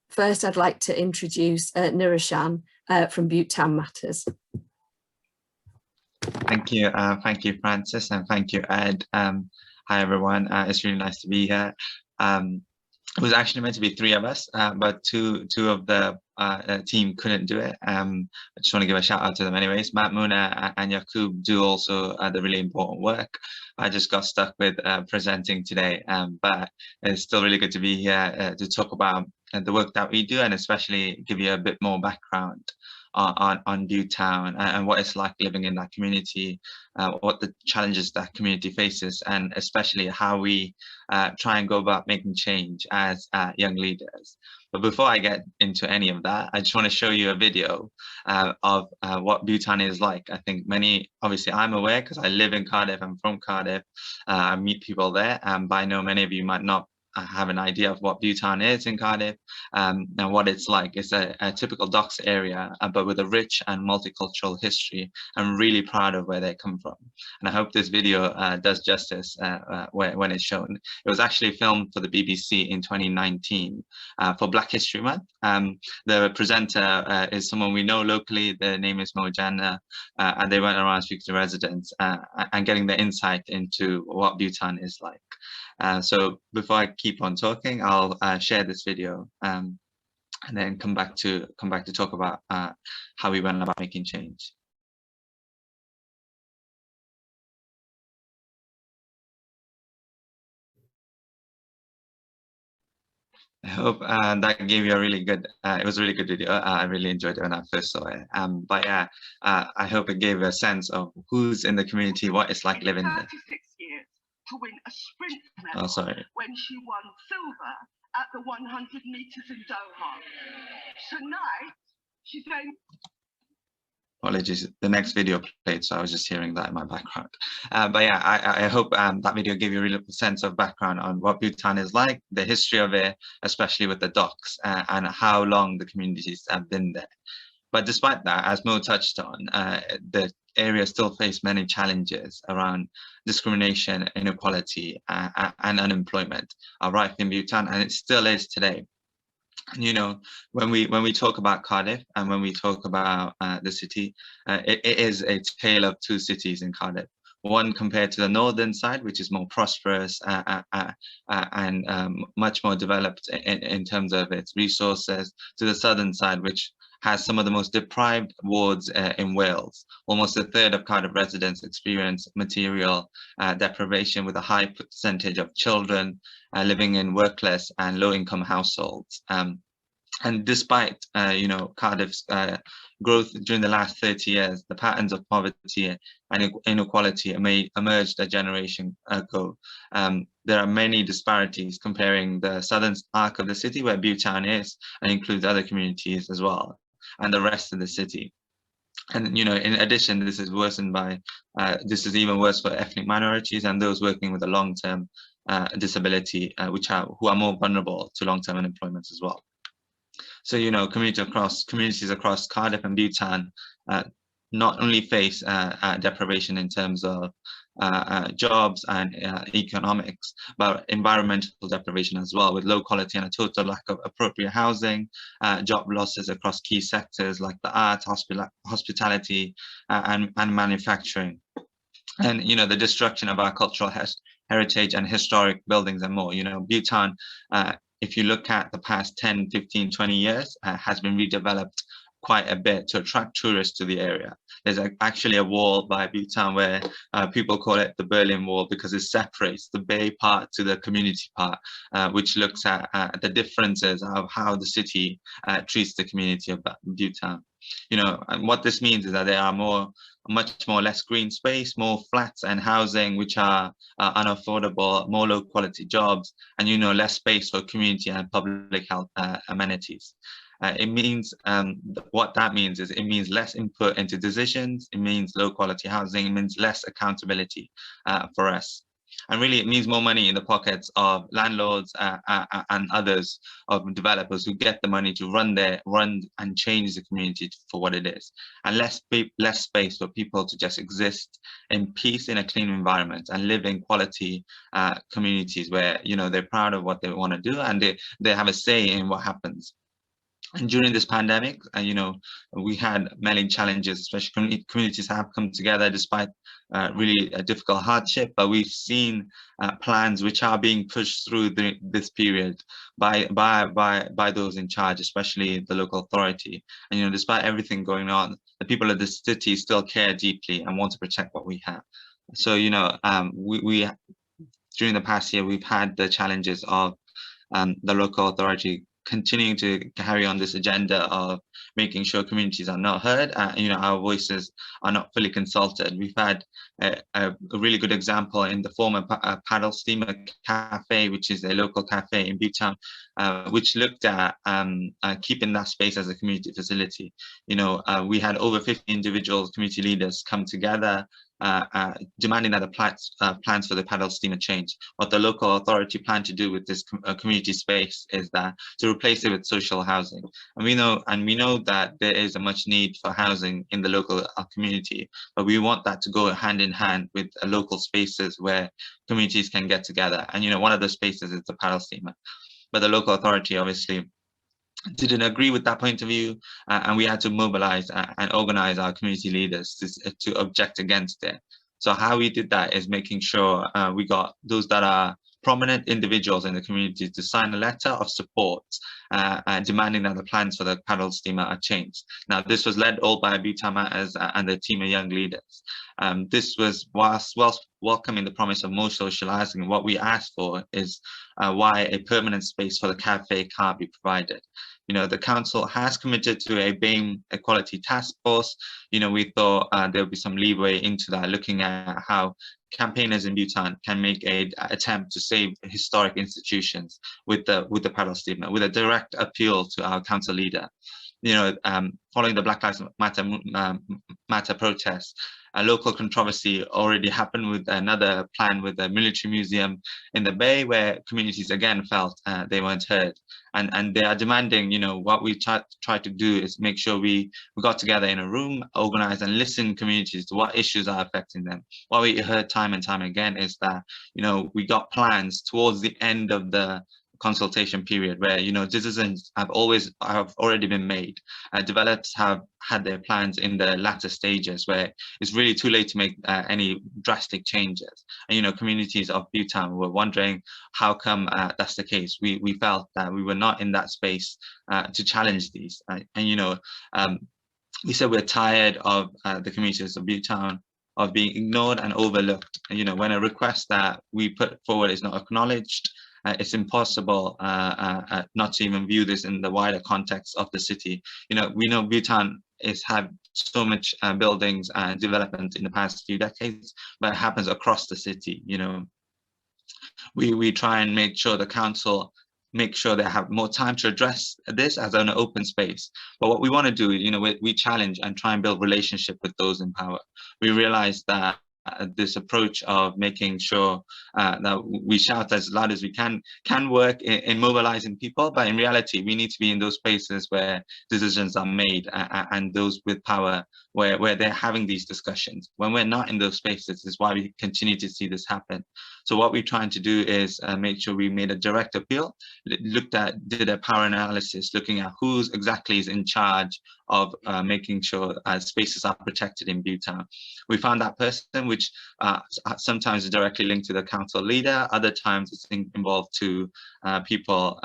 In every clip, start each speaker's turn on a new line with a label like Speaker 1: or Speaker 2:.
Speaker 1: First, I'd like to introduce Nirushan from Butetown Matters.
Speaker 2: Thank you, Francis, and thank you, Ed. Hi, everyone. It's really nice to be here. It was actually meant to be 3 of us, but two of the team couldn't do it. I just want to give a shout out to them anyways. Matt, Muna, and Yakub do also the really important work. I just got stuck with presenting today, but it's still really good to be here to talk about the work that we do, and especially give you a bit more background on Butetown and what it's like living in that community, what the challenges that community faces, and especially how we try and go about making change as young leaders. But before I get into any of that, I just want to show you a video of what Butetown is like. I think obviously I'm aware because I live in Cardiff, I'm from Cardiff, I meet people there, but I know many of you might not have an idea of what Butetown is in Cardiff and what it's like. It's a typical docks area, but with a rich and multicultural history. I'm really proud of where they come from. And I hope this video does justice when it's shown. It was actually filmed for the BBC in 2019 for Black History Month. The presenter is someone we know locally. Their name is Mojana, and they went around speaking to residents and getting their insight into what Butetown is like. So before I keep on talking, I'll share this video and then come back to talk about how we went about making change. I hope that gave you a really good, it was a really good video. I really enjoyed it when I first saw it. But yeah, I hope it gave a sense of who's in the community, what it's like living there.
Speaker 3: 36 years to win a sprint medal when she won silver at the 100 meters in Doha. Tonight, she's going...
Speaker 2: Apologies, the next video played, so I was just hearing that in my background. But yeah, I hope that video gave you a real sense of background on what Butetown is like, the history of it, especially with the docks, and how long the communities have been there. But despite that, as Mo touched on, the area still faces many challenges around discrimination, inequality, and unemployment are rife in Butetown, and it still is today. And, you know, when we talk about Cardiff and when we talk about the city, it is a tale of two cities in Cardiff. One compared to the northern side, which is more prosperous and much more developed in terms of its resources, to the southern side, which has some of the most deprived wards in Wales. Almost a third of Cardiff residents experience material deprivation, with a high percentage of children living in workless and low-income households. And despite you know, Cardiff's growth during the last 30 years, the patterns of poverty and inequality emerged a generation ago. There are many disparities comparing the southern arc of the city, where Butetown is, and includes other communities as well, and the rest of the city. And, you know, in addition, this is worsened by, this is even worse for ethnic minorities and those working with a long-term disability, who are more vulnerable to long-term unemployment as well. So, you know, communities across Cardiff and Butetown not only face deprivation in terms of jobs and economics, but environmental deprivation as well, with low quality and a total lack of appropriate housing, job losses across key sectors like the arts, hospitality, and manufacturing. And, you know, the destruction of our cultural heritage and historic buildings and more. You know, Butetown, if you look at the past 10, 15, 20 years, has been redeveloped quite a bit to attract tourists to the area. There's actually a wall by Butetown where people call it the Berlin Wall, because it separates the bay part to the community part, which looks at the differences of how the city treats the community of Butetown. You know, and what this means is that there are much more less green space, more flats and housing which are unaffordable, more low quality jobs, and, you know, less space for community and public health amenities. It means, what that means is, it means less input into decisions, it means low quality housing, it means less accountability for us. And really, it means more money in the pockets of landlords and others, of developers who get the money to run and change the community for what it is, and less space for people to just exist in peace in a clean environment and live in quality communities where, you know, they're proud of what they want to do and they have a say in what happens. And during this pandemic, you know, we had many challenges, especially communities have come together despite really a difficult hardship, but we've seen plans which are being pushed through this period by those in charge, especially the local authority. And, you know, despite everything going on, the people of the city still care deeply and want to protect what we have. So, you know, we during the past year, we've had the challenges of the local authority continuing to carry on this agenda of making sure communities are not heard, you know, our voices are not fully consulted. We've had a really good example in the former Paddle Steamer Cafe, which is a local cafe in Butetown, which looked at keeping that space as a community facility. You know, we had over 50 individuals, community leaders come together, demanding that the plans for the paddle steamer change. What the local authority planned to do with this community space is that to replace it with social housing. And we know that there is a much need for housing in the local community, but we want that to go hand in hand with local spaces where communities can get together. And, you know, one of the spaces is the paddle steamer. But the local authority obviously didn't agree with that point of view, and we had to mobilize and organize our community leaders to object against it. So how we did that is making sure we got those that are prominent individuals in the community to sign a letter of support demanding that the plans for the paddle steamer are changed. Now, this was led all by Butetown Matters and the team of young leaders. This was whilst welcoming the promise of more socializing. What we asked for is why a permanent space for the cafe can't be provided. You know, the council has committed to a BAME equality task force. You know, we thought there would be some leeway into that, looking at how campaigners in Bhutan can make an attempt to save historic institutions with the paddle steamer, with a direct appeal to our council leader. You know, following the Black Lives Matter protests, a local controversy already happened with another plan with the military museum in the Bay, where communities again felt they weren't heard. And they are demanding, you know, what we try to do is make sure we got together in a room, organize and listen communities to what issues are affecting them. What we heard time and time again is that, you know, we got plans towards the end of the consultation period where, you know, decisions have already been made. Developers have had their plans in the latter stages where it's really too late to make any drastic changes. And, you know, communities of Bhutan were wondering how come that's the case. We felt that we were not in that space to challenge these. And, you know, we said we're tired of the communities of Bhutan of being ignored and overlooked. And, you know, when a request that we put forward is not acknowledged, it's impossible not to even view this in the wider context of the city. You know, we know Bhutan has had so much buildings and development in the past few decades, but it happens across the city. You know, we try and make sure the council make sure they have more time to address this as an open space. But what we want to do, you know, we challenge and try and build relationship with those in power. We realize that this approach of making sure that we shout as loud as we can work in mobilizing people, but in reality we need to be in those spaces where decisions are made and those with power where they're having these discussions. When we're not in those spaces is why we continue to see this happen. So what we're trying to do is make sure we made a direct appeal, did a power analysis, looking at who's exactly is in charge of making sure spaces are protected in Bhutan. We found that person, which sometimes is directly linked to the council leader, other times it's involved to people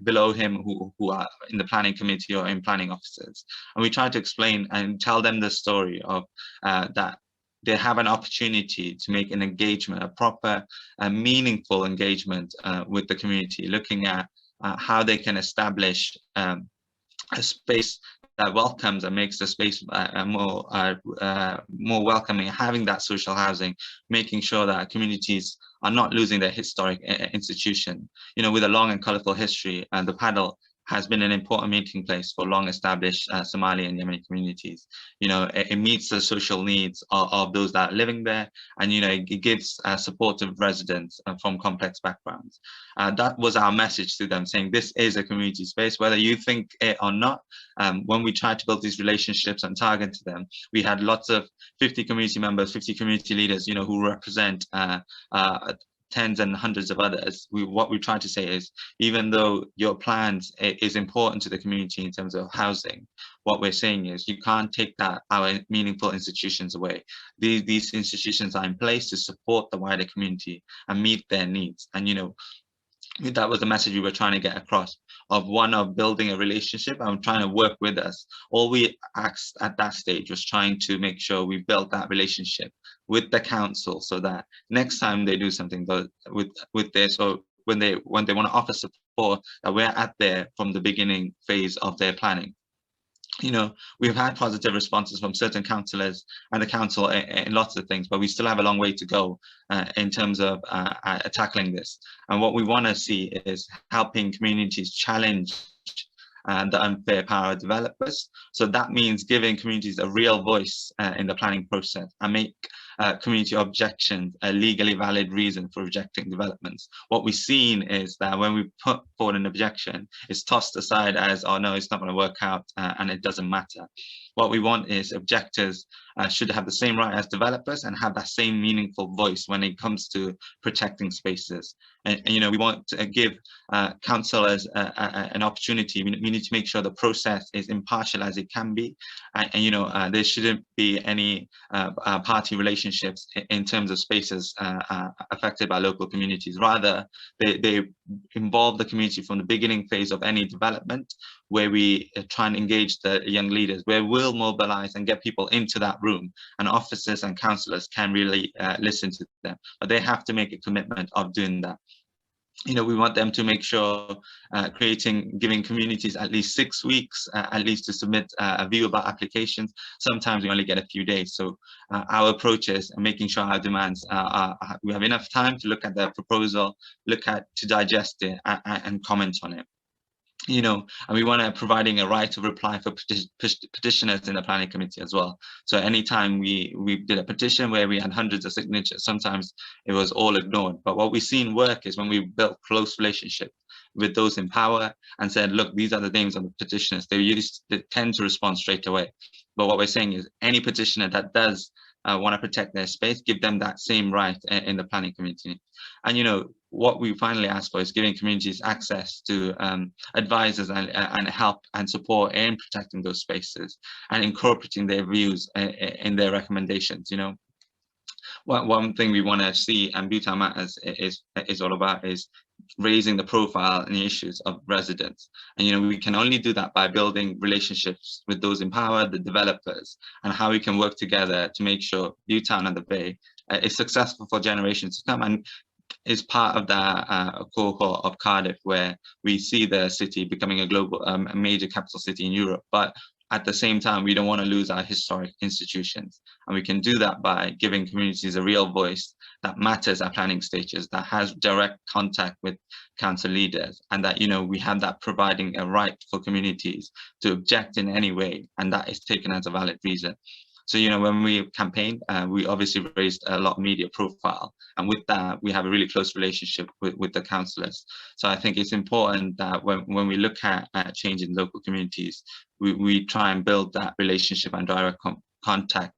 Speaker 2: below him who are in the planning committee or in planning offices. And we try to explain and tell them the story of that they have an opportunity to make an engagement, a proper, meaningful engagement with the community, looking at how they can establish a space that welcomes and makes the space more welcoming, having that social housing, making sure that communities are not losing their historic institution. You know, with a long and colorful history, the paddle has been an important meeting place for long-established Somali and Yemeni communities. You know, it meets the social needs of those that are living there, and, you know, it gives supportive residents from complex backgrounds. That was our message to them, saying this is a community space, whether you think it or not. When we tried to build these relationships and target them, we had lots of 50 community members, 50 community leaders, you know, who represent tens and hundreds of others, what we try to say is, even though your plans is important to the community in terms of housing, what we're saying is you can't take our meaningful institutions away. These institutions are in place to support the wider community and meet their needs. And, you know, that was the message we were trying to get across, of building a relationship and trying to work with us. All we asked at that stage was trying to make sure we built that relationship with the council, so that next time they do something with this, or when they want to offer support, that we're at there from the beginning phase of their planning. You know, we've had positive responses from certain councillors and the council in lots of things, but we still have a long way to go in terms of tackling this. And what we want to see is helping communities challenge the unfair power of developers. So that means giving communities a real voice in the planning process, and make community objections a legally valid reason for rejecting developments. What we've seen is that when we put forward an objection, it's tossed aside as, oh no, it's not going to work out and it doesn't matter. What we want is objectors should have the same right as developers and have that same meaningful voice when it comes to protecting spaces. And you know, we want to give councillors an opportunity. We need to make sure the process is impartial as it can be, and you know, there shouldn't be any party relationships in terms of spaces affected by local communities. Rather, they involve the community from the beginning phase of any development, where we try and engage the young leaders, where we'll mobilize and get people into that room, and officers and councillors can really listen to them, but they have to make a commitment of doing that. You know, we want them to make sure giving communities at least 6 weeks, at least, to submit a view about applications. Sometimes we only get a few days. So our approach is making sure our demands we have enough time to look at the proposal, to digest it and comment on it. You know, and we want to providing a right of reply for petitioners in the planning committee as well. So anytime we did a petition where we had hundreds of signatures, sometimes it was all ignored. But what we've seen work is when we built close relationships with those in power and said, look, these are the names of the petitioners, they tend to respond straight away. But what we're saying is, any petitioner that does want to protect their space, give them that same right in the planning committee. And you know, what we finally ask for is giving communities access to advisors and help and support in protecting those spaces, and incorporating their views in their recommendations. You know, one thing we want to see, and Butetown Matters is all about, is raising the profile and the issues of residents. And you know, we can only do that by building relationships with those in power, the developers, and how we can work together to make sure Butetown and the Bay is successful for generations to come, and is part of that cohort of Cardiff, where we see the city becoming a global, a major capital city in Europe. But at the same time, we don't want to lose our historic institutions. And we can do that by giving communities a real voice that matters at planning stages, that has direct contact with council leaders, and that, you know, we have that providing a right for communities to object in any way, and that is taken as a valid reason. So, you know, when we campaigned, we obviously raised a lot of media profile, and with that, we have a really close relationship with the councillors. So I think it's important that when we look at change in local communities, we try and build that relationship and direct contact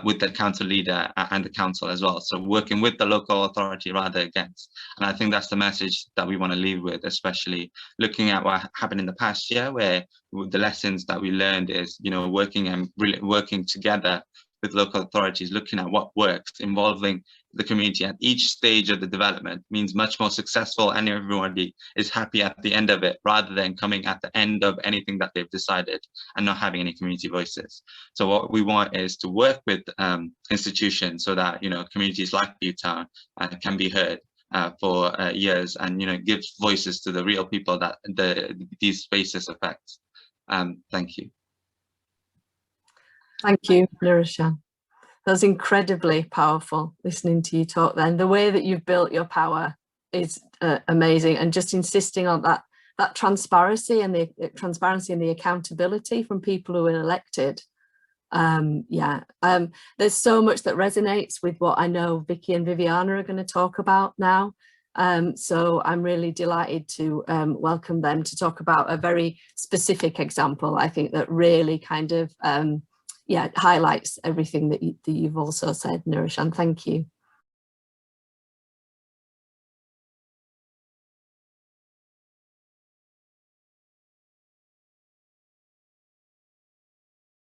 Speaker 2: with the council leader and the council as well. So working with the local authority rather against. And I think that's the message that we want to leave with, especially looking at what happened in the past year, where the lessons that we learned is, you know, working and really working together with local authorities, looking at what works, involving the community at each stage of the development means much more successful, and everybody is happy at the end of it, rather than coming at the end of anything that they've decided and not having any community voices. So what we want is to work with institutions so that, you know, communities like Butetown can be heard for years, and, you know, gives voices to the real people that these spaces affect. Thank you.
Speaker 1: Thank you, Nirushan. That was incredibly powerful, listening to you talk then. The way that you've built your power is amazing, and just insisting on that transparency and the accountability from people who are elected. There's so much that resonates with what I know Vicky and Viviana are going to talk about now. So I'm really delighted to welcome them to talk about a very specific example, I think, that really kind of highlights everything that you've also said, Nirushan. Thank you.